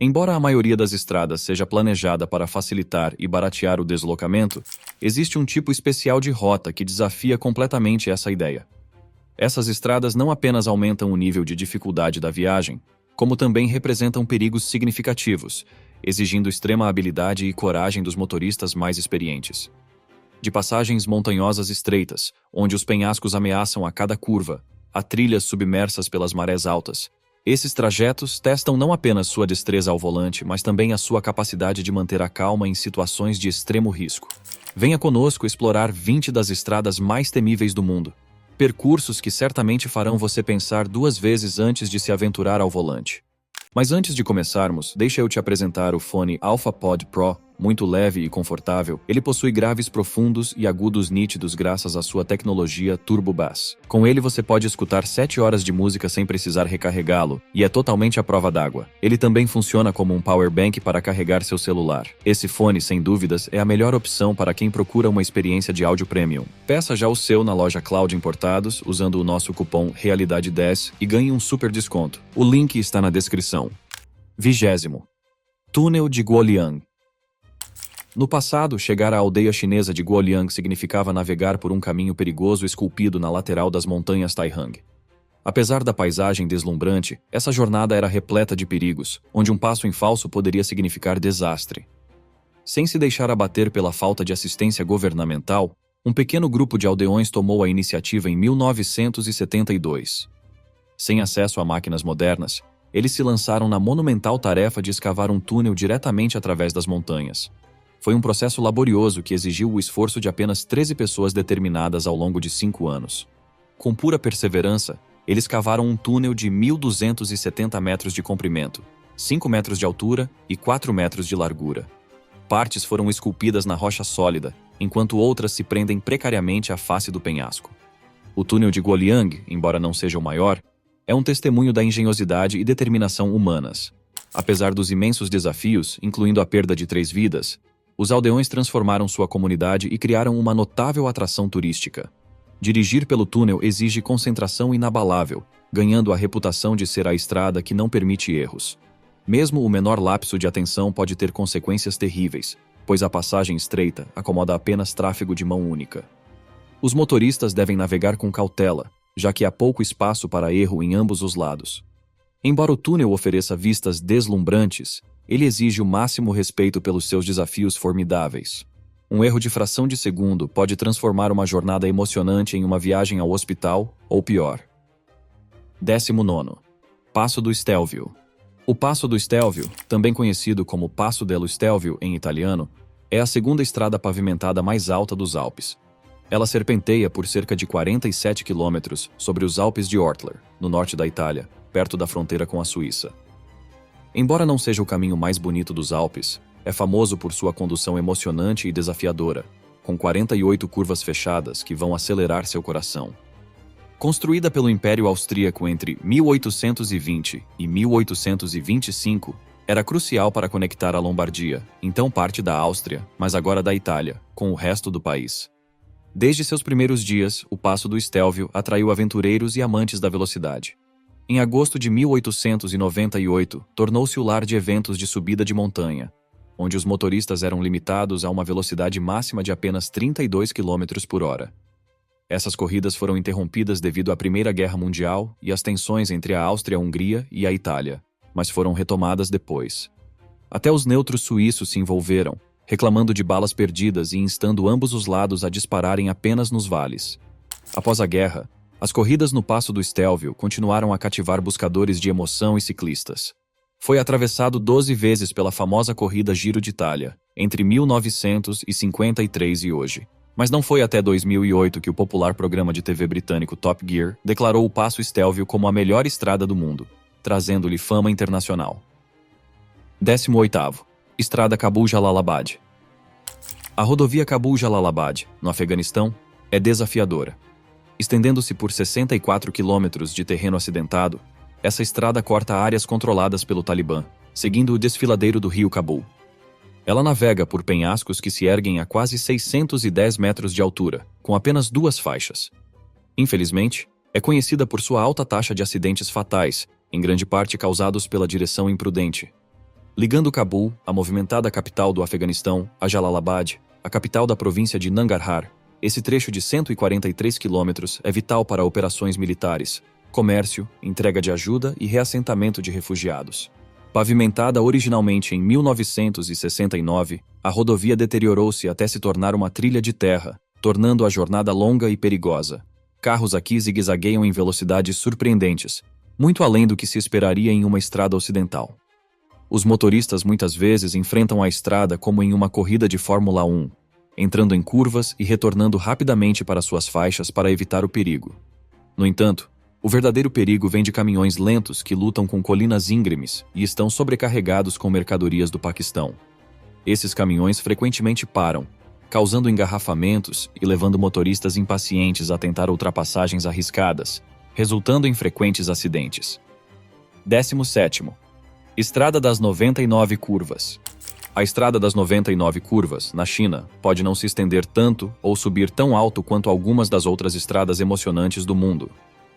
Embora a maioria das estradas seja planejada para facilitar e baratear o deslocamento, existe um tipo especial de rota que desafia completamente essa ideia. Essas estradas não apenas aumentam o nível de dificuldade da viagem, como também representam perigos significativos, exigindo extrema habilidade e coragem dos motoristas mais experientes. De passagens montanhosas estreitas, onde os penhascos ameaçam a cada curva, a trilhas submersas pelas marés altas, esses trajetos testam não apenas sua destreza ao volante, mas também a sua capacidade de manter a calma em situações de extremo risco. Venha conosco explorar 20 das estradas mais temíveis do mundo. Percursos que certamente farão você pensar duas vezes antes de se aventurar ao volante. Mas antes de começarmos, deixa eu te apresentar o fone AlphaPod Pro. Muito leve e confortável, ele possui graves profundos e agudos nítidos graças à sua tecnologia Turbo Bass. Com ele você pode escutar 7 horas de música sem precisar recarregá-lo, e é totalmente à prova d'água. Ele também funciona como um power bank para carregar seu celular. Esse fone, sem dúvidas, é a melhor opção para quem procura uma experiência de áudio premium. Peça já o seu na loja Cloud Importados, usando o nosso cupom Realidade10 e ganhe um super desconto. O link está na descrição. 20º. Túnel de Guoliang. No passado, chegar à aldeia chinesa de Guoliang significava navegar por um caminho perigoso esculpido na lateral das montanhas Taihang. Apesar da paisagem deslumbrante, essa jornada era repleta de perigos, onde um passo em falso poderia significar desastre. Sem se deixar abater pela falta de assistência governamental, um pequeno grupo de aldeões tomou a iniciativa em 1972. Sem acesso a máquinas modernas, eles se lançaram na monumental tarefa de escavar um túnel diretamente através das montanhas. Foi um processo laborioso que exigiu o esforço de apenas 13 pessoas determinadas ao longo de 5 anos. Com pura perseverança, eles cavaram um túnel de 1.270 metros de comprimento, 5 metros de altura e 4 metros de largura. Partes foram esculpidas na rocha sólida, enquanto outras se prendem precariamente à face do penhasco. O túnel de Guoliang, embora não seja o maior, é um testemunho da engenhosidade e determinação humanas. Apesar dos imensos desafios, incluindo a perda de 3 vidas, os aldeões transformaram sua comunidade e criaram uma notável atração turística. Dirigir pelo túnel exige concentração inabalável, ganhando a reputação de ser a estrada que não permite erros. Mesmo o menor lapso de atenção pode ter consequências terríveis, pois a passagem estreita acomoda apenas tráfego de mão única. Os motoristas devem navegar com cautela, já que há pouco espaço para erro em ambos os lados. Embora o túnel ofereça vistas deslumbrantes, ele exige o máximo respeito pelos seus desafios formidáveis. Um erro de fração de segundo pode transformar uma jornada emocionante em uma viagem ao hospital, ou pior. 19º. Passo do Stelvio. O Passo do Stelvio, também conhecido como Passo dello Stelvio em italiano, é a segunda estrada pavimentada mais alta dos Alpes. Ela serpenteia por cerca de 47 quilômetros sobre os Alpes de Ortler, no norte da Itália, perto da fronteira com a Suíça. Embora não seja o caminho mais bonito dos Alpes, é famoso por sua condução emocionante e desafiadora, com 48 curvas fechadas que vão acelerar seu coração. Construída pelo Império Austríaco entre 1820 e 1825, era crucial para conectar a Lombardia, então parte da Áustria, mas agora da Itália, com o resto do país. Desde seus primeiros dias, o Passo do Stelvio atraiu aventureiros e amantes da velocidade. Em agosto de 1898, tornou-se o lar de eventos de subida de montanha, onde os motoristas eram limitados a uma velocidade máxima de apenas 32 km por hora. Essas corridas foram interrompidas devido à Primeira Guerra Mundial e às tensões entre a Áustria-Hungria e a Itália, mas foram retomadas depois. Até os neutros suíços se envolveram, reclamando de balas perdidas e instando ambos os lados a dispararem apenas nos vales. Após a guerra, as corridas no Passo do Stelvio continuaram a cativar buscadores de emoção e ciclistas. Foi atravessado 12 vezes pela famosa corrida Giro de Itália, entre 1953 e hoje. Mas não foi até 2008 que o popular programa de TV britânico Top Gear declarou o Passo Stelvio como a melhor estrada do mundo, trazendo-lhe fama internacional. 18º. Estrada Kabul-Jalalabad. A rodovia Kabul-Jalalabad, no Afeganistão, é desafiadora. Estendendo-se por 64 quilômetros de terreno acidentado, essa estrada corta áreas controladas pelo Talibã, seguindo o desfiladeiro do rio Kabul. Ela navega por penhascos que se erguem a quase 610 metros de altura, com apenas 2 faixas. Infelizmente, é conhecida por sua alta taxa de acidentes fatais, em grande parte causados pela direção imprudente. Ligando Cabul, a movimentada capital do Afeganistão, a Jalalabad, a capital da província de Nangarhar, esse trecho de 143 quilômetros é vital para operações militares, comércio, entrega de ajuda e reassentamento de refugiados. Pavimentada originalmente em 1969, a rodovia deteriorou-se até se tornar uma trilha de terra, tornando a jornada longa e perigosa. Carros aqui zigue-zagueiam em velocidades surpreendentes, muito além do que se esperaria em uma estrada ocidental. Os motoristas muitas vezes enfrentam a estrada como em uma corrida de Fórmula 1, entrando em curvas e retornando rapidamente para suas faixas para evitar o perigo. No entanto, o verdadeiro perigo vem de caminhões lentos que lutam com colinas íngremes e estão sobrecarregados com mercadorias do Paquistão. Esses caminhões frequentemente param, causando engarrafamentos e levando motoristas impacientes a tentar ultrapassagens arriscadas, resultando em frequentes acidentes. 17º. Estrada das 99 curvas. A Estrada das 99 curvas, na China, pode não se estender tanto ou subir tão alto quanto algumas das outras estradas emocionantes do mundo,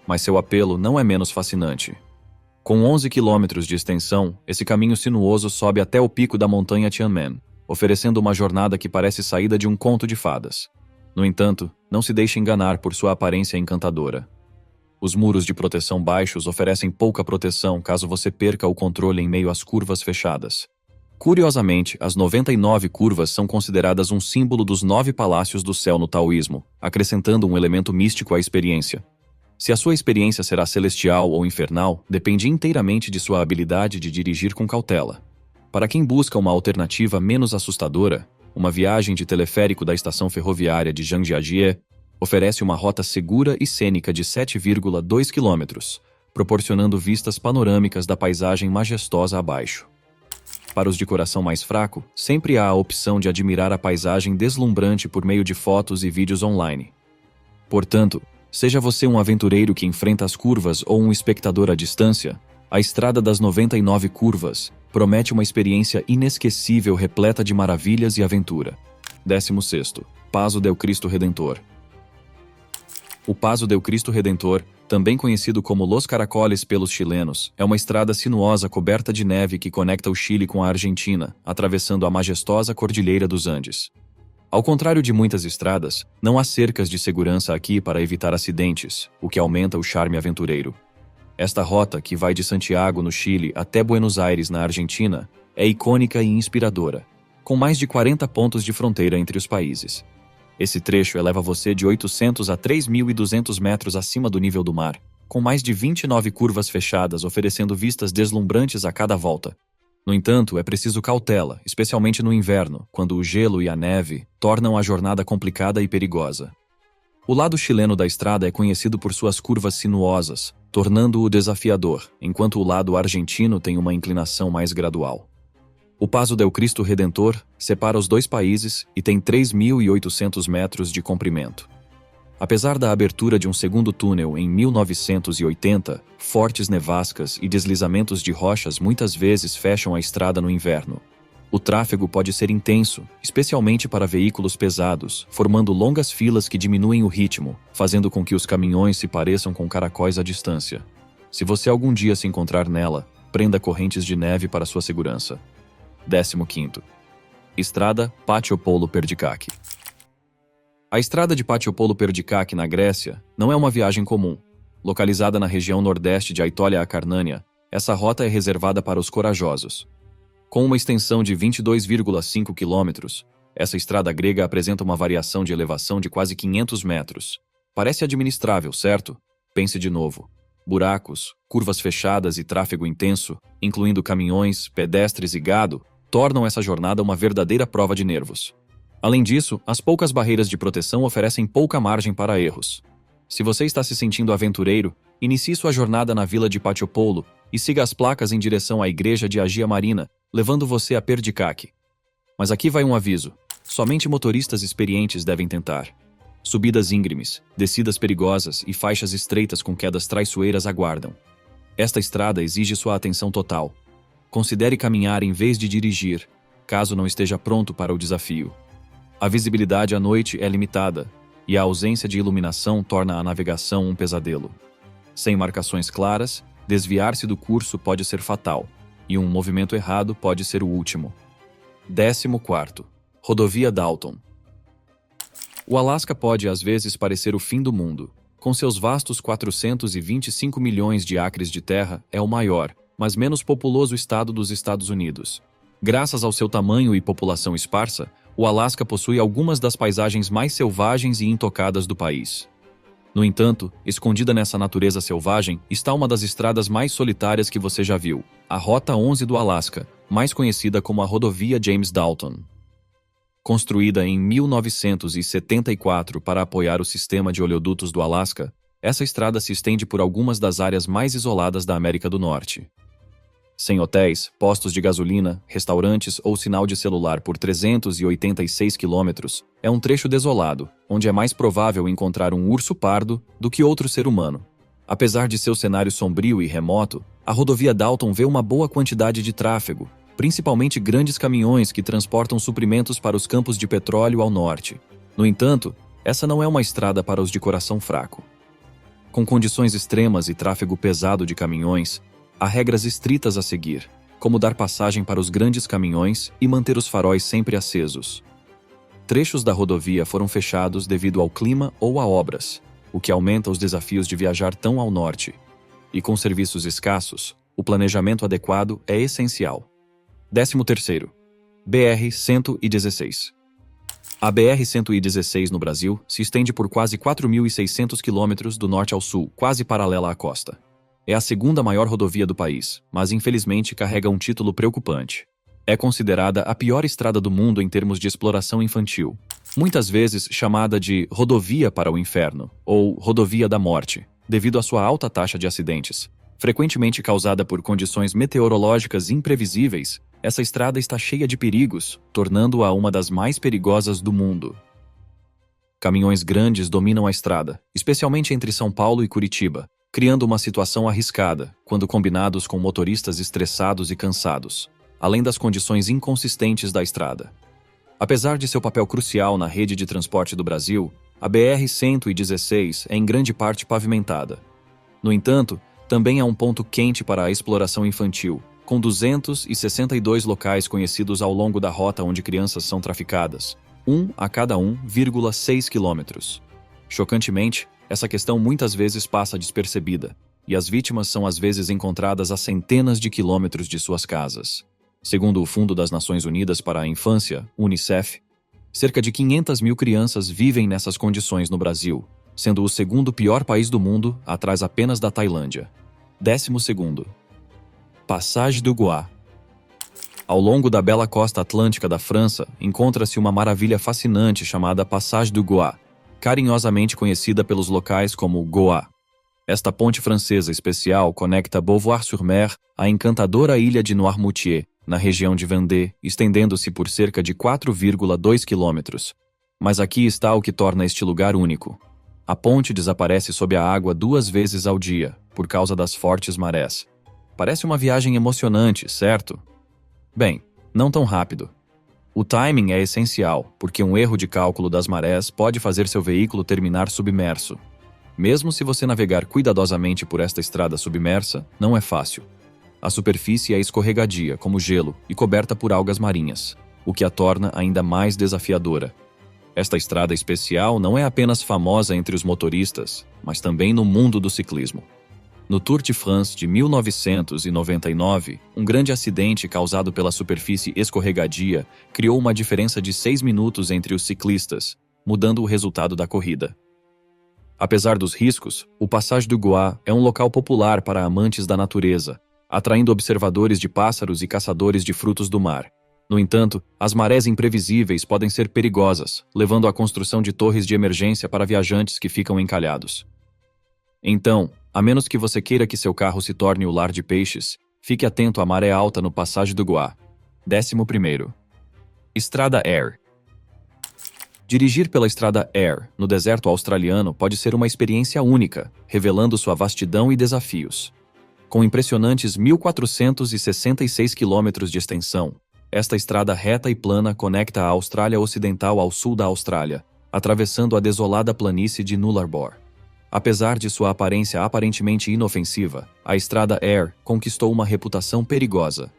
mas seu apelo não é menos fascinante. Com 11 quilômetros de extensão, esse caminho sinuoso sobe até o pico da montanha Tianmen, oferecendo uma jornada que parece saída de um conto de fadas. No entanto, não se deixe enganar por sua aparência encantadora. Os muros de proteção baixos oferecem pouca proteção caso você perca o controle em meio às curvas fechadas. Curiosamente, as 99 curvas são consideradas um símbolo dos 9 palácios do céu no taoísmo, acrescentando um elemento místico à experiência. Se a sua experiência será celestial ou infernal, depende inteiramente de sua habilidade de dirigir com cautela. Para quem busca uma alternativa menos assustadora, uma viagem de teleférico da estação ferroviária de Zhangjiajie oferece uma rota segura e cênica de 7,2 quilômetros, proporcionando vistas panorâmicas da paisagem majestosa abaixo. Para os de coração mais fraco, sempre há a opção de admirar a paisagem deslumbrante por meio de fotos e vídeos online. Portanto, seja você um aventureiro que enfrenta as curvas ou um espectador à distância, a Estrada das 99 curvas promete uma experiência inesquecível repleta de maravilhas e aventura. 16º. Paso del Cristo Redentor. O Paso del Cristo Redentor, também conhecido como Los Caracoles pelos chilenos, é uma estrada sinuosa coberta de neve que conecta o Chile com a Argentina, atravessando a majestosa Cordilheira dos Andes. Ao contrário de muitas estradas, não há cercas de segurança aqui para evitar acidentes, o que aumenta o charme aventureiro. Esta rota, que vai de Santiago, no Chile, até Buenos Aires, na Argentina, é icônica e inspiradora, com mais de 40 pontos de fronteira entre os países. Esse trecho eleva você de 800 a 3.200 metros acima do nível do mar, com mais de 29 curvas fechadas oferecendo vistas deslumbrantes a cada volta. No entanto, é preciso cautela, especialmente no inverno, quando o gelo e a neve tornam a jornada complicada e perigosa. O lado chileno da estrada é conhecido por suas curvas sinuosas, tornando-o desafiador, enquanto o lado argentino tem uma inclinação mais gradual. O Paso del Cristo Redentor separa os dois países e tem 3.800 metros de comprimento. Apesar da abertura de um segundo túnel em 1980, fortes nevascas e deslizamentos de rochas muitas vezes fecham a estrada no inverno. O tráfego pode ser intenso, especialmente para veículos pesados, formando longas filas que diminuem o ritmo, fazendo com que os caminhões se pareçam com caracóis à distância. Se você algum dia se encontrar nela, prenda correntes de neve para sua segurança. 15º. Estrada Patiopoulo-Perdikkaki. A estrada de Patiopoulo-Perdikkaki, na Grécia, não é uma viagem comum. Localizada na região nordeste de Aitolia-Acarnânia, essa rota é reservada para os corajosos. Com uma extensão de 22,5 quilômetros, essa estrada grega apresenta uma variação de elevação de quase 500 metros. Parece administrável, certo? Pense de novo. Buracos, curvas fechadas e tráfego intenso, incluindo caminhões, pedestres e gado, tornam essa jornada uma verdadeira prova de nervos. Além disso, as poucas barreiras de proteção oferecem pouca margem para erros. Se você está se sentindo aventureiro, inicie sua jornada na vila de Patiopoulo e siga as placas em direção à igreja de Agia Marina, levando você a Perdikkaki. Mas aqui vai um aviso. Somente motoristas experientes devem tentar. Subidas íngremes, descidas perigosas e faixas estreitas com quedas traiçoeiras aguardam. Esta estrada exige sua atenção total. Considere caminhar em vez de dirigir, caso não esteja pronto para o desafio. A visibilidade à noite é limitada, e a ausência de iluminação torna a navegação um pesadelo. Sem marcações claras, desviar-se do curso pode ser fatal. e um movimento errado pode ser o último. 14º. Rodovia Dalton. O Alasca pode às vezes parecer o fim do mundo. Com seus vastos 425 milhões de acres de terra, é o maior, mas menos populoso estado dos Estados Unidos. Graças ao seu tamanho e população esparsa, o Alasca possui algumas das paisagens mais selvagens e intocadas do país. No entanto, escondida nessa natureza selvagem está uma das estradas mais solitárias que você já viu, a Rota 11 do Alasca, mais conhecida como a Rodovia James Dalton. Construída em 1974 para apoiar o sistema de oleodutos do Alasca, essa estrada se estende por algumas das áreas mais isoladas da América do Norte. Sem hotéis, postos de gasolina, restaurantes ou sinal de celular por 386 quilômetros, é um trecho desolado, onde é mais provável encontrar um urso pardo do que outro ser humano. Apesar de seu cenário sombrio e remoto, a rodovia Dalton vê uma boa quantidade de tráfego, principalmente grandes caminhões que transportam suprimentos para os campos de petróleo ao norte. No entanto, essa não é uma estrada para os de coração fraco. Com condições extremas e tráfego pesado de caminhões, há regras estritas a seguir, como dar passagem para os grandes caminhões e manter os faróis sempre acesos. Trechos da rodovia foram fechados devido ao clima ou a obras, o que aumenta os desafios de viajar tão ao norte. E com serviços escassos, o planejamento adequado é essencial. 13º. BR-116. A BR-116 no Brasil se estende por quase 4.600 quilômetros do norte ao sul, quase paralela à costa. É a segunda maior rodovia do país, mas infelizmente carrega um título preocupante. É considerada a pior estrada do mundo em termos de exploração infantil, muitas vezes chamada de Rodovia para o Inferno, ou Rodovia da Morte, devido à sua alta taxa de acidentes. Frequentemente causada por condições meteorológicas imprevisíveis, essa estrada está cheia de perigos, tornando-a uma das mais perigosas do mundo. Caminhões grandes dominam a estrada, especialmente entre São Paulo e Curitiba, criando uma situação arriscada, quando combinados com motoristas estressados e cansados, além das condições inconsistentes da estrada. Apesar de seu papel crucial na rede de transporte do Brasil, a BR-116 é em grande parte pavimentada. No entanto, também é um ponto quente para a exploração infantil, com 262 locais conhecidos ao longo da rota onde crianças são traficadas, um a cada 1,6 quilômetros. Chocantemente, essa questão muitas vezes passa despercebida, e as vítimas são às vezes encontradas a centenas de quilômetros de suas casas. Segundo o Fundo das Nações Unidas para a Infância, UNICEF, cerca de 500 mil crianças vivem nessas condições no Brasil, sendo o segundo pior país do mundo, atrás apenas da Tailândia. 12º. Passage du Gois. Ao longo da bela costa atlântica da França, encontra-se uma maravilha fascinante chamada Passage du Gois, carinhosamente conhecida pelos locais como Goa. Esta ponte francesa especial conecta Beauvoir-sur-Mer à encantadora ilha de Noirmoutier, na região de Vendée, estendendo-se por cerca de 4,2 quilômetros. Mas aqui está o que torna este lugar único. A ponte desaparece sob a água 2 vezes ao dia, por causa das fortes marés. Parece uma viagem emocionante, certo? Bem, não tão rápido. O timing é essencial, porque um erro de cálculo das marés pode fazer seu veículo terminar submerso. Mesmo se você navegar cuidadosamente por esta estrada submersa, não é fácil. A superfície é escorregadia, como gelo, e coberta por algas marinhas, o que a torna ainda mais desafiadora. Esta estrada especial não é apenas famosa entre os motoristas, mas também no mundo do ciclismo. No Tour de France de 1999, um grande acidente causado pela superfície escorregadia criou uma diferença de 6 minutos entre os ciclistas, mudando o resultado da corrida. Apesar dos riscos, o Passage du Gois é um local popular para amantes da natureza, atraindo observadores de pássaros e caçadores de frutos do mar. No entanto, as marés imprevisíveis podem ser perigosas, levando à construção de torres de emergência para viajantes que ficam encalhados. Então, a menos que você queira que seu carro se torne o lar de peixes, fique atento à maré alta no Passage du Gois. 11º. Estrada Air. Dirigir pela Estrada Air, no deserto australiano, pode ser uma experiência única, revelando sua vastidão e desafios. Com impressionantes 1.466 quilômetros de extensão, esta estrada reta e plana conecta a Austrália Ocidental ao sul da Austrália, atravessando a desolada planície de Nullarbor. Apesar de sua aparência aparentemente inofensiva, a estrada Air conquistou uma reputação perigosa.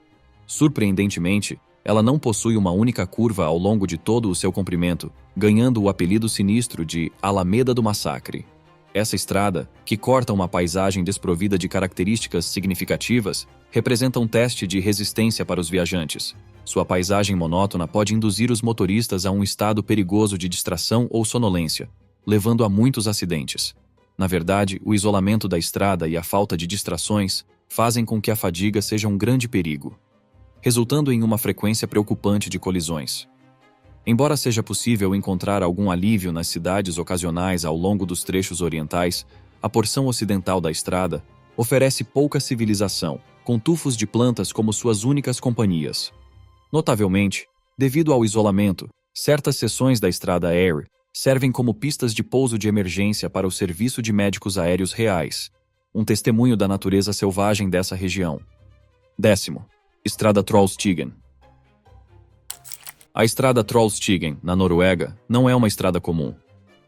Surpreendentemente, ela não possui uma única curva ao longo de todo o seu comprimento, ganhando o apelido sinistro de Alameda do Massacre. Essa estrada, que corta uma paisagem desprovida de características significativas, representa um teste de resistência para os viajantes. Sua paisagem monótona pode induzir os motoristas a um estado perigoso de distração ou sonolência, levando a muitos acidentes. Na verdade, o isolamento da estrada e a falta de distrações fazem com que a fadiga seja um grande perigo, resultando em uma frequência preocupante de colisões. Embora seja possível encontrar algum alívio nas cidades ocasionais ao longo dos trechos orientais, a porção ocidental da estrada oferece pouca civilização, com tufos de plantas como suas únicas companhias. Notavelmente, devido ao isolamento, certas seções da estrada Air servem como pistas de pouso de emergência para o Serviço de Médicos Aéreos Reais, um testemunho da natureza selvagem dessa região. 10º. Estrada Trollstigen. A estrada Trollstigen, na Noruega, não é uma estrada comum.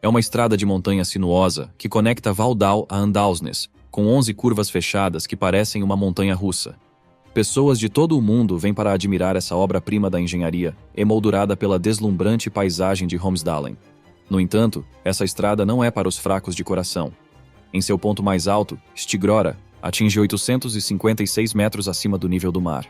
É uma estrada de montanha sinuosa que conecta Valldal a Andalsnes, com 11 curvas fechadas que parecem uma montanha russa. Pessoas de todo o mundo vêm para admirar essa obra-prima da engenharia, emoldurada pela deslumbrante paisagem de Holmsdalen. No entanto, essa estrada não é para os fracos de coração. Em seu ponto mais alto, Stigrora atinge 856 metros acima do nível do mar.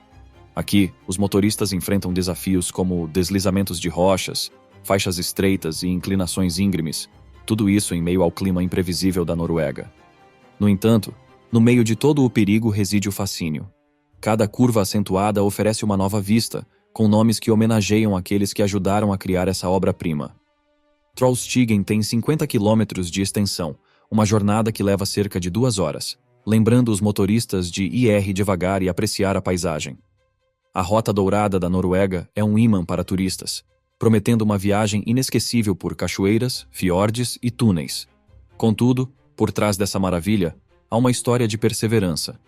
Aqui, os motoristas enfrentam desafios como deslizamentos de rochas, faixas estreitas e inclinações íngremes, tudo isso em meio ao clima imprevisível da Noruega. No entanto, no meio de todo o perigo reside o fascínio. Cada curva acentuada oferece uma nova vista, com nomes que homenageiam aqueles que ajudaram a criar essa obra-prima. Trollstigen tem 50 quilômetros de extensão, uma jornada que leva cerca de 2 horas, lembrando os motoristas de ir devagar e apreciar a paisagem. A Rota Dourada da Noruega é um imã para turistas, prometendo uma viagem inesquecível por cachoeiras, fiordes e túneis. Contudo, por trás dessa maravilha, há uma história de perseverança.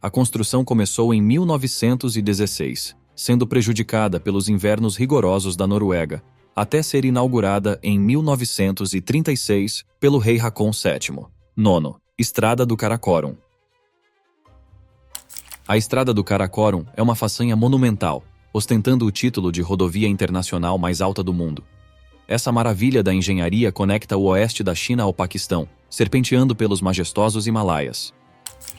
A construção começou em 1916, sendo prejudicada pelos invernos rigorosos da Noruega, até ser inaugurada em 1936 pelo rei Haakon VII. 9. Estrada do Karakorum. A Estrada do Karakorum é uma façanha monumental, ostentando o título de rodovia internacional mais alta do mundo. Essa maravilha da engenharia conecta o oeste da China ao Paquistão, serpenteando pelos majestosos Himalaias.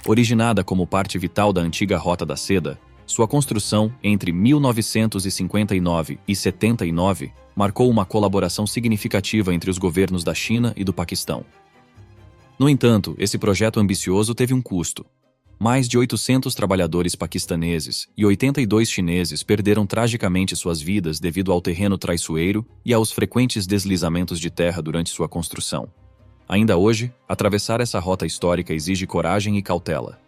Originada como parte vital da antiga Rota da Seda, sua construção entre 1959 e 79 marcou uma colaboração significativa entre os governos da China e do Paquistão. No entanto, esse projeto ambicioso teve um custo. Mais de 800 trabalhadores paquistaneses e 82 chineses perderam tragicamente suas vidas devido ao terreno traiçoeiro e aos frequentes deslizamentos de terra durante sua construção. Ainda hoje, atravessar essa rota histórica exige coragem e cautela.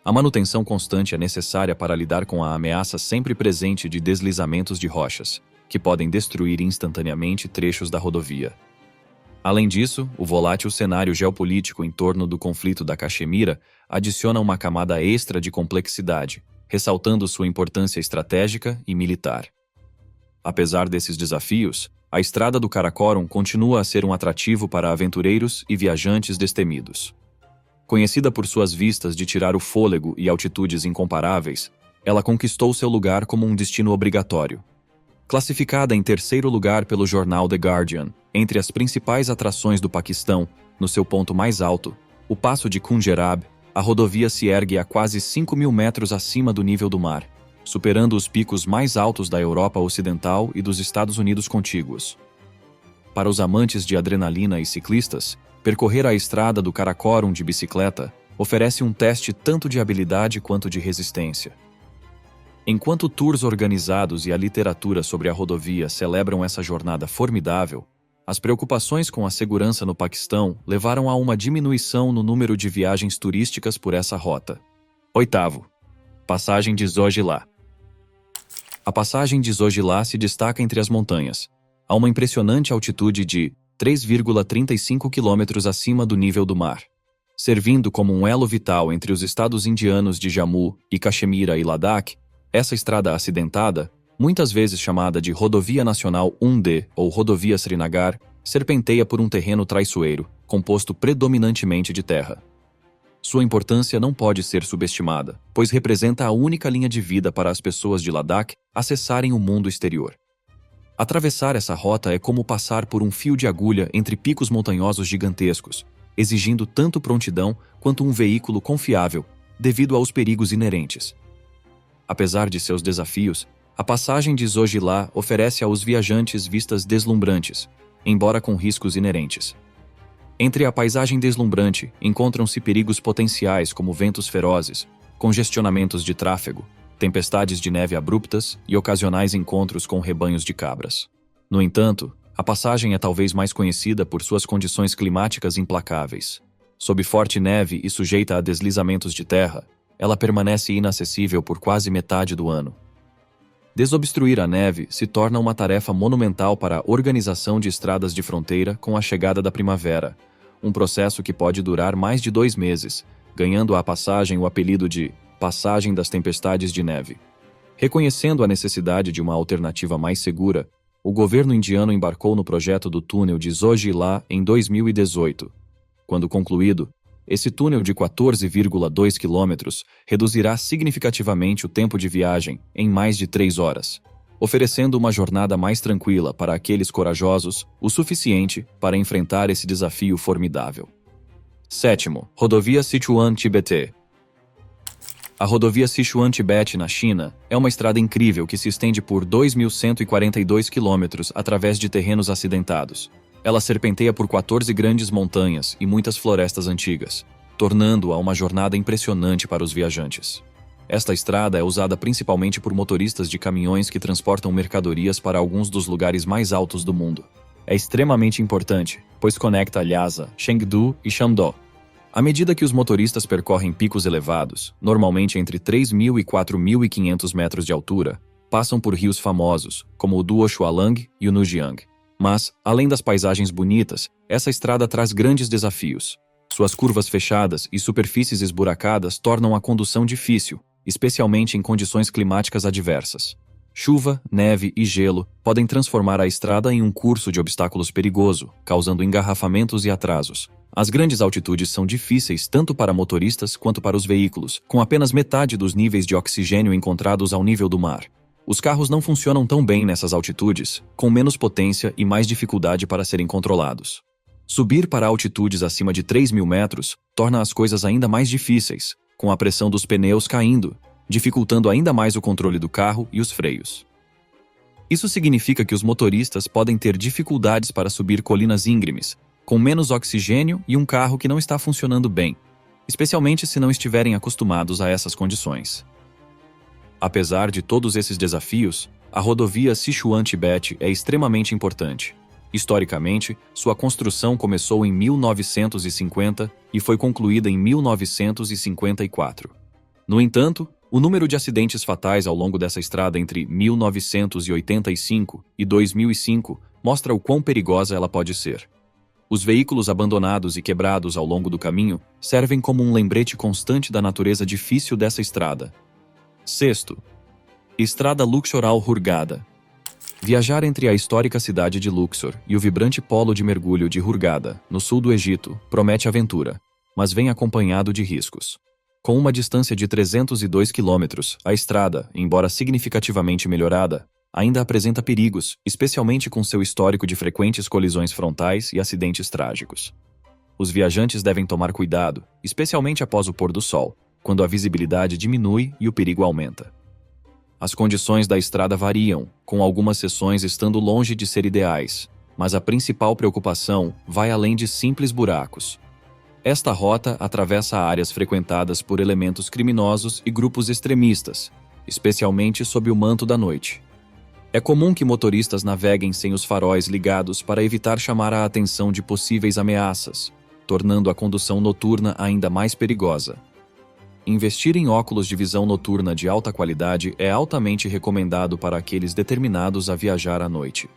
A manutenção constante é necessária para lidar com a ameaça sempre presente de deslizamentos de rochas, que podem destruir instantaneamente trechos da rodovia. Além disso, o volátil cenário geopolítico em torno do conflito da Caxemira adiciona uma camada extra de complexidade, ressaltando sua importância estratégica e militar. Apesar desses desafios, a Estrada do Karakorum continua a ser um atrativo para aventureiros e viajantes destemidos. Conhecida por suas vistas de tirar o fôlego e altitudes incomparáveis, ela conquistou seu lugar como um destino obrigatório. Classificada em 3º lugar pelo jornal The Guardian, entre as principais atrações do Paquistão, no seu ponto mais alto, o Passo de Khunjerab, a rodovia se ergue a quase 5.000 metros acima do nível do mar, superando os picos mais altos da Europa Ocidental e dos Estados Unidos contíguos. Para os amantes de adrenalina e ciclistas, percorrer a Estrada do Karakorum de bicicleta oferece um teste tanto de habilidade quanto de resistência. Enquanto tours organizados e a literatura sobre a rodovia celebram essa jornada formidável, as preocupações com a segurança no Paquistão levaram a uma diminuição no número de viagens turísticas por essa rota. 8º. Passagem de Zojilá. A passagem de Zojilá se destaca entre as montanhas, a uma impressionante altitude de 3,35 km acima do nível do mar, servindo como um elo vital entre os estados indianos de Jammu e Caxemira e Ladakh. Essa estrada acidentada, muitas vezes chamada de Rodovia Nacional 1D ou Rodovia Srinagar, serpenteia por um terreno traiçoeiro, composto predominantemente de terra. Sua importância não pode ser subestimada, pois representa a única linha de vida para as pessoas de Ladakh acessarem o mundo exterior. Atravessar essa rota é como passar por um fio de agulha entre picos montanhosos gigantescos, exigindo tanto prontidão quanto um veículo confiável, devido aos perigos inerentes. Apesar de seus desafios, a passagem de Zojilá oferece aos viajantes vistas deslumbrantes, embora com riscos inerentes. Entre a paisagem deslumbrante, encontram-se perigos potenciais como ventos ferozes, congestionamentos de tráfego, tempestades de neve abruptas e ocasionais encontros com rebanhos de cabras. No entanto, a passagem é talvez mais conhecida por suas condições climáticas implacáveis. Sob forte neve e sujeita a deslizamentos de terra, ela permanece inacessível por quase metade do ano. Desobstruir a neve se torna uma tarefa monumental para a organização de estradas de fronteira com a chegada da primavera, um processo que pode durar mais de 2 meses, ganhando à passagem o apelido de Passagem das Tempestades de Neve. Reconhecendo a necessidade de uma alternativa mais segura, o governo indiano embarcou no projeto do túnel de Zojilá em 2018. Quando concluído, esse túnel de 14,2 quilômetros reduzirá significativamente o tempo de viagem em mais de 3 horas, oferecendo uma jornada mais tranquila para aqueles corajosos, o suficiente para enfrentar esse desafio formidável. 7º, Rodovia Sichuan-Tibete. A rodovia Sichuan-Tibete, na China, é uma estrada incrível que se estende por 2.142 quilômetros através de terrenos acidentados. Ela serpenteia por 14 grandes montanhas e muitas florestas antigas, tornando-a uma jornada impressionante para os viajantes. Esta estrada é usada principalmente por motoristas de caminhões que transportam mercadorias para alguns dos lugares mais altos do mundo. É extremamente importante, pois conecta Lhasa, Chengdu e Shandong. À medida que os motoristas percorrem picos elevados, normalmente entre 3.000 e 4.500 metros de altura, passam por rios famosos, como o Duo Shualang e o Nujiang. Mas, além das paisagens bonitas, essa estrada traz grandes desafios. Suas curvas fechadas e superfícies esburacadas tornam a condução difícil, especialmente em condições climáticas adversas. Chuva, neve e gelo podem transformar a estrada em um curso de obstáculos perigoso, causando engarrafamentos e atrasos. As grandes altitudes são difíceis tanto para motoristas quanto para os veículos, com apenas metade dos níveis de oxigênio encontrados ao nível do mar. Os carros não funcionam tão bem nessas altitudes, com menos potência e mais dificuldade para serem controlados. Subir para altitudes acima de 3.000 metros torna as coisas ainda mais difíceis, com a pressão dos pneus caindo, dificultando ainda mais o controle do carro e os freios. Isso significa que os motoristas podem ter dificuldades para subir colinas íngremes, com menos oxigênio e um carro que não está funcionando bem, especialmente se não estiverem acostumados a essas condições. Apesar de todos esses desafios, a rodovia Sichuan-Tibete é extremamente importante. Historicamente, sua construção começou em 1950 e foi concluída em 1954. No entanto, o número de acidentes fatais ao longo dessa estrada entre 1985 e 2005 mostra o quão perigosa ela pode ser. Os veículos abandonados e quebrados ao longo do caminho servem como um lembrete constante da natureza difícil dessa estrada. 6º, Estrada Luxor-Hurghada. Viajar entre a histórica cidade de Luxor e o vibrante polo de mergulho de Hurghada, no sul do Egito, promete aventura, mas vem acompanhado de riscos. Com uma distância de 302 quilômetros, a estrada, embora significativamente melhorada, ainda apresenta perigos, especialmente com seu histórico de frequentes colisões frontais e acidentes trágicos. Os viajantes devem tomar cuidado, especialmente após o pôr do sol, quando a visibilidade diminui e o perigo aumenta. As condições da estrada variam, com algumas seções estando longe de ser ideais, mas a principal preocupação vai além de simples buracos. Esta rota atravessa áreas frequentadas por elementos criminosos e grupos extremistas, especialmente sob o manto da noite. É comum que motoristas naveguem sem os faróis ligados para evitar chamar a atenção de possíveis ameaças, tornando a condução noturna ainda mais perigosa. Investir em óculos de visão noturna de alta qualidade é altamente recomendado para aqueles determinados a viajar à noite.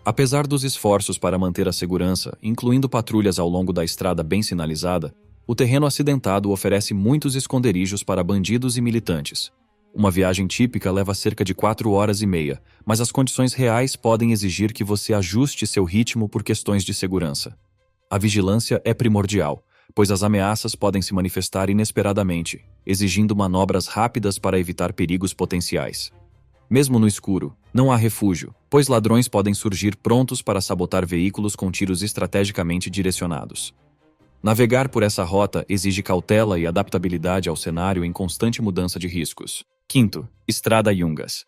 Apesar dos esforços para manter a segurança, incluindo patrulhas ao longo da estrada bem sinalizada, o terreno acidentado oferece muitos esconderijos para bandidos e militantes. Uma viagem típica leva cerca de 4 horas e meia, mas as condições reais podem exigir que você ajuste seu ritmo por questões de segurança. A vigilância é primordial, pois as ameaças podem se manifestar inesperadamente, exigindo manobras rápidas para evitar perigos potenciais. Mesmo no escuro, não há refúgio, pois ladrões podem surgir prontos para sabotar veículos com tiros estrategicamente direcionados. Navegar por essa rota exige cautela e adaptabilidade ao cenário em constante mudança de riscos. Quinto, Estrada Yungas.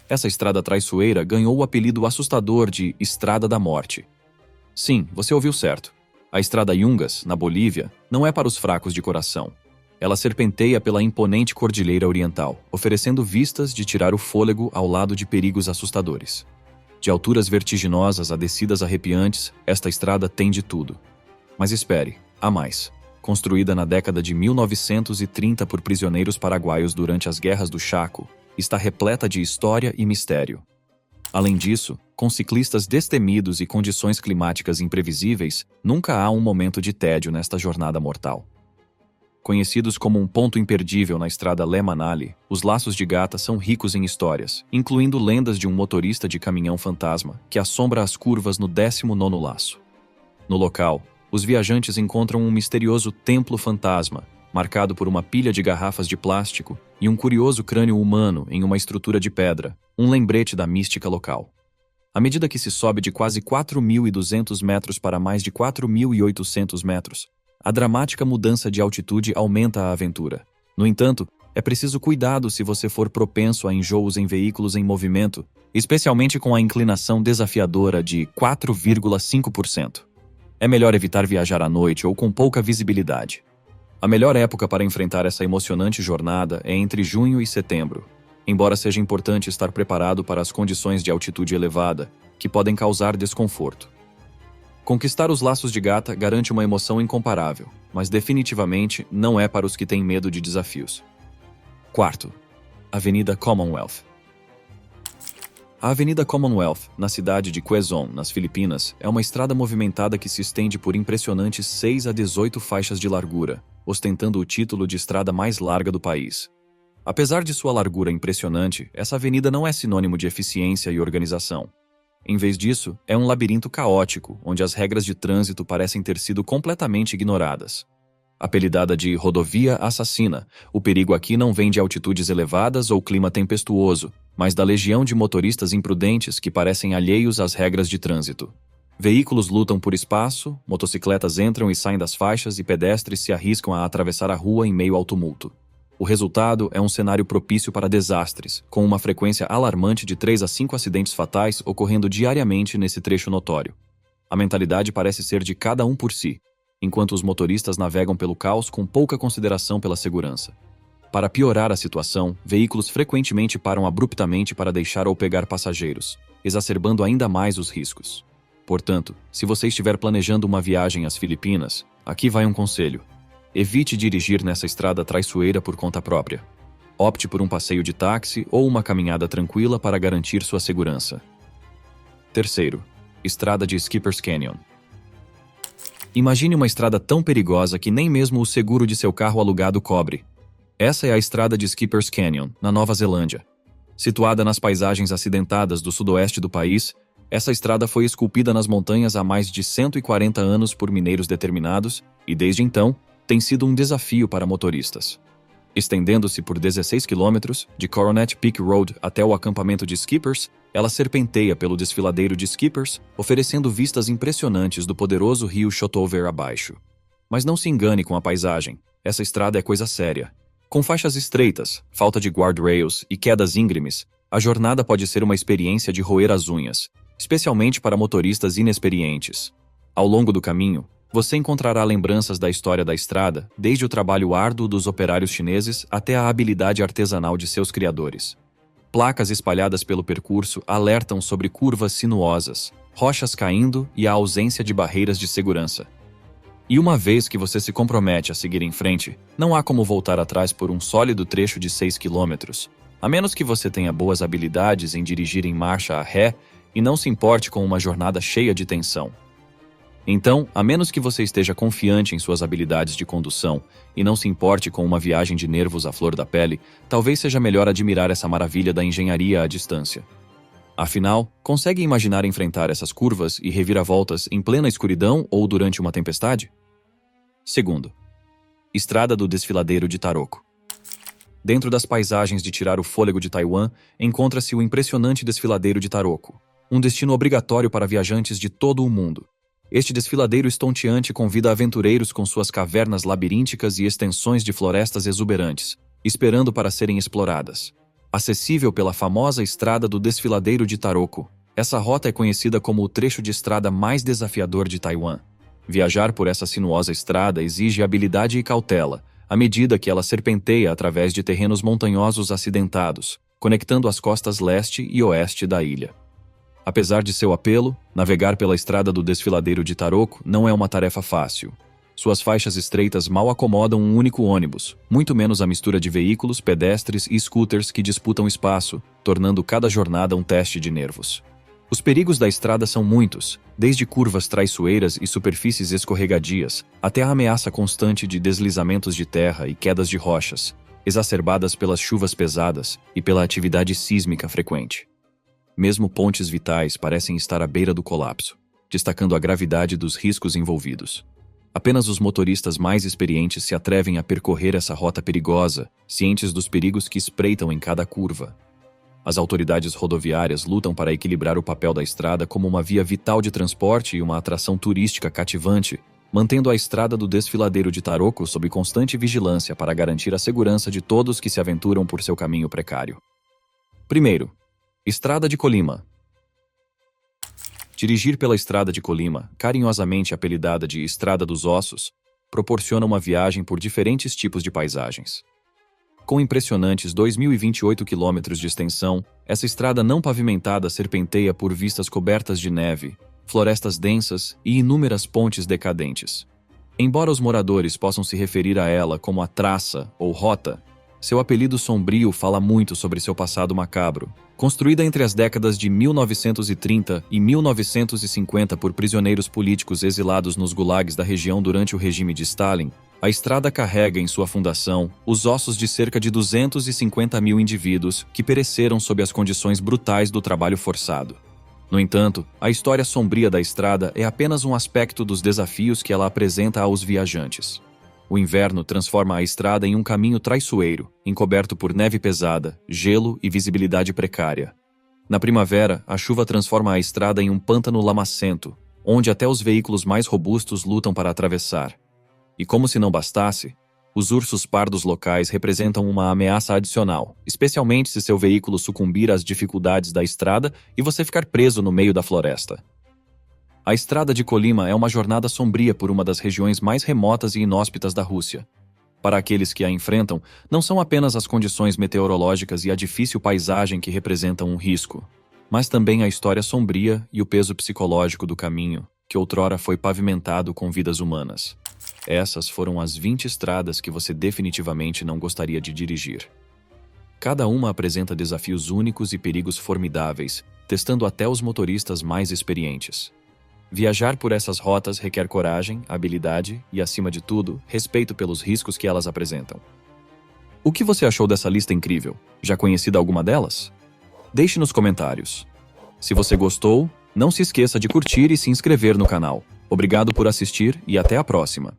Essa estrada traiçoeira ganhou o apelido assustador de Estrada da Morte. Sim, você ouviu certo. A Estrada Yungas, na Bolívia, não é para os fracos de coração. Ela serpenteia pela imponente Cordilheira Oriental, oferecendo vistas de tirar o fôlego ao lado de perigos assustadores. De alturas vertiginosas a descidas arrepiantes, esta estrada tem de tudo. Mas espere, há mais. Construída na década de 1930 por prisioneiros paraguaios durante as Guerras do Chaco, está repleta de história e mistério. Além disso, com ciclistas destemidos e condições climáticas imprevisíveis, nunca há um momento de tédio nesta jornada mortal. Conhecidos como um ponto imperdível na estrada Lé-Manali, os Laços de Gata são ricos em histórias, incluindo lendas de um motorista de caminhão fantasma que assombra as curvas no 19º laço. No local, os viajantes encontram um misterioso templo fantasma, marcado por uma pilha de garrafas de plástico e um curioso crânio humano em uma estrutura de pedra, um lembrete da mística local. À medida que se sobe de quase 4.200 metros para mais de 4.800 metros, a dramática mudança de altitude aumenta a aventura. No entanto, é preciso cuidado se você for propenso a enjoos em veículos em movimento, especialmente com a inclinação desafiadora de 4,5%. É melhor evitar viajar à noite ou com pouca visibilidade. A melhor época para enfrentar essa emocionante jornada é entre junho e setembro, embora seja importante estar preparado para as condições de altitude elevada, que podem causar desconforto. Conquistar os Laços de Gata garante uma emoção incomparável, mas definitivamente não é para os que têm medo de desafios. Quarto, Avenida Commonwealth. A Avenida Commonwealth, na cidade de Quezon, nas Filipinas, é uma estrada movimentada que se estende por impressionantes 6 a 18 faixas de largura, ostentando o título de estrada mais larga do país. Apesar de sua largura impressionante, essa avenida não é sinônimo de eficiência e organização. Em vez disso, é um labirinto caótico, onde as regras de trânsito parecem ter sido completamente ignoradas. Apelidada de rodovia assassina, o perigo aqui não vem de altitudes elevadas ou clima tempestuoso, mas da legião de motoristas imprudentes que parecem alheios às regras de trânsito. Veículos lutam por espaço, motocicletas entram e saem das faixas e pedestres se arriscam a atravessar a rua em meio ao tumulto. O resultado é um cenário propício para desastres, com uma frequência alarmante de 3 a 5 acidentes fatais ocorrendo diariamente nesse trecho notório. A mentalidade parece ser de cada um por si, enquanto os motoristas navegam pelo caos com pouca consideração pela segurança. Para piorar a situação, veículos frequentemente param abruptamente para deixar ou pegar passageiros, exacerbando ainda mais os riscos. Portanto, se você estiver planejando uma viagem às Filipinas, aqui vai um conselho. Evite dirigir nessa estrada traiçoeira por conta própria. Opte por um passeio de táxi ou uma caminhada tranquila para garantir sua segurança. Terceiro, Estrada de Skipper's Canyon. Imagine uma estrada tão perigosa que nem mesmo o seguro de seu carro alugado cobre. Essa é a estrada de Skipper's Canyon, na Nova Zelândia. Situada nas paisagens acidentadas do sudoeste do país, essa estrada foi esculpida nas montanhas há mais de 140 anos por mineiros determinados e, desde então, tem sido um desafio para motoristas. Estendendo-se por 16 quilômetros, de Coronet Peak Road até o acampamento de Skippers, ela serpenteia pelo desfiladeiro de Skippers, oferecendo vistas impressionantes do poderoso rio Shotover abaixo. Mas não se engane com a paisagem, essa estrada é coisa séria. Com faixas estreitas, falta de guardrails e quedas íngremes, a jornada pode ser uma experiência de roer as unhas, especialmente para motoristas inexperientes. Ao longo do caminho, você encontrará lembranças da história da estrada, desde o trabalho árduo dos operários chineses até a habilidade artesanal de seus criadores. Placas espalhadas pelo percurso alertam sobre curvas sinuosas, rochas caindo e a ausência de barreiras de segurança. E uma vez que você se compromete a seguir em frente, não há como voltar atrás por um sólido trecho de 6 quilômetros, a menos que você tenha boas habilidades em dirigir em marcha a ré e não se importe com uma jornada cheia de tensão. Então, a menos que você esteja confiante em suas habilidades de condução e não se importe com uma viagem de nervos à flor da pele, talvez seja melhor admirar essa maravilha da engenharia à distância. Afinal, consegue imaginar enfrentar essas curvas e reviravoltas em plena escuridão ou durante uma tempestade? Segundo, Estrada do Desfiladeiro de Taroko. Dentro das paisagens de tirar o fôlego de Taiwan, encontra-se o impressionante Desfiladeiro de Taroko, um destino obrigatório para viajantes de todo o mundo. Este desfiladeiro estonteante convida aventureiros com suas cavernas labirínticas e extensões de florestas exuberantes, esperando para serem exploradas. Acessível pela famosa Estrada do Desfiladeiro de Taroko, essa rota é conhecida como o trecho de estrada mais desafiador de Taiwan. Viajar por essa sinuosa estrada exige habilidade e cautela, à medida que ela serpenteia através de terrenos montanhosos acidentados, conectando as costas leste e oeste da ilha. Apesar de seu apelo, navegar pela Estrada do Desfiladeiro de Taroko não é uma tarefa fácil. Suas faixas estreitas mal acomodam um único ônibus, muito menos a mistura de veículos, pedestres e scooters que disputam espaço, tornando cada jornada um teste de nervos. Os perigos da estrada são muitos, desde curvas traiçoeiras e superfícies escorregadias, até a ameaça constante de deslizamentos de terra e quedas de rochas, exacerbadas pelas chuvas pesadas e pela atividade sísmica frequente. Mesmo pontes vitais parecem estar à beira do colapso, destacando a gravidade dos riscos envolvidos. Apenas os motoristas mais experientes se atrevem a percorrer essa rota perigosa, cientes dos perigos que espreitam em cada curva. As autoridades rodoviárias lutam para equilibrar o papel da estrada como uma via vital de transporte e uma atração turística cativante, mantendo a Estrada do Desfiladeiro de Taroko sob constante vigilância para garantir a segurança de todos que se aventuram por seu caminho precário. Primeiro, Estrada de Colima. Dirigir pela Estrada de Colima, carinhosamente apelidada de Estrada dos Ossos, proporciona uma viagem por diferentes tipos de paisagens. Com impressionantes 2.028 quilômetros de extensão, essa estrada não pavimentada serpenteia por vistas cobertas de neve, florestas densas e inúmeras pontes decadentes. Embora os moradores possam se referir a ela como a traça ou rota, seu apelido sombrio fala muito sobre seu passado macabro. Construída entre as décadas de 1930 e 1950 por prisioneiros políticos exilados nos gulags da região durante o regime de Stalin, a estrada carrega em sua fundação os ossos de cerca de 250 mil indivíduos que pereceram sob as condições brutais do trabalho forçado. No entanto, a história sombria da estrada é apenas um aspecto dos desafios que ela apresenta aos viajantes. O inverno transforma a estrada em um caminho traiçoeiro, encoberto por neve pesada, gelo e visibilidade precária. Na primavera, a chuva transforma a estrada em um pântano lamacento, onde até os veículos mais robustos lutam para atravessar. E como se não bastasse, os ursos pardos locais representam uma ameaça adicional, especialmente se seu veículo sucumbir às dificuldades da estrada e você ficar preso no meio da floresta. A Estrada de Colima é uma jornada sombria por uma das regiões mais remotas e inóspitas da Rússia. Para aqueles que a enfrentam, não são apenas as condições meteorológicas e a difícil paisagem que representam um risco, mas também a história sombria e o peso psicológico do caminho, que outrora foi pavimentado com vidas humanas. Essas foram as 20 estradas que você definitivamente não gostaria de dirigir. Cada uma apresenta desafios únicos e perigos formidáveis, testando até os motoristas mais experientes. Viajar por essas rotas requer coragem, habilidade e, acima de tudo, respeito pelos riscos que elas apresentam. O que você achou dessa lista incrível? Já conhecida alguma delas? Deixe nos comentários. Se você gostou, não se esqueça de curtir e se inscrever no canal. Obrigado por assistir e até a próxima.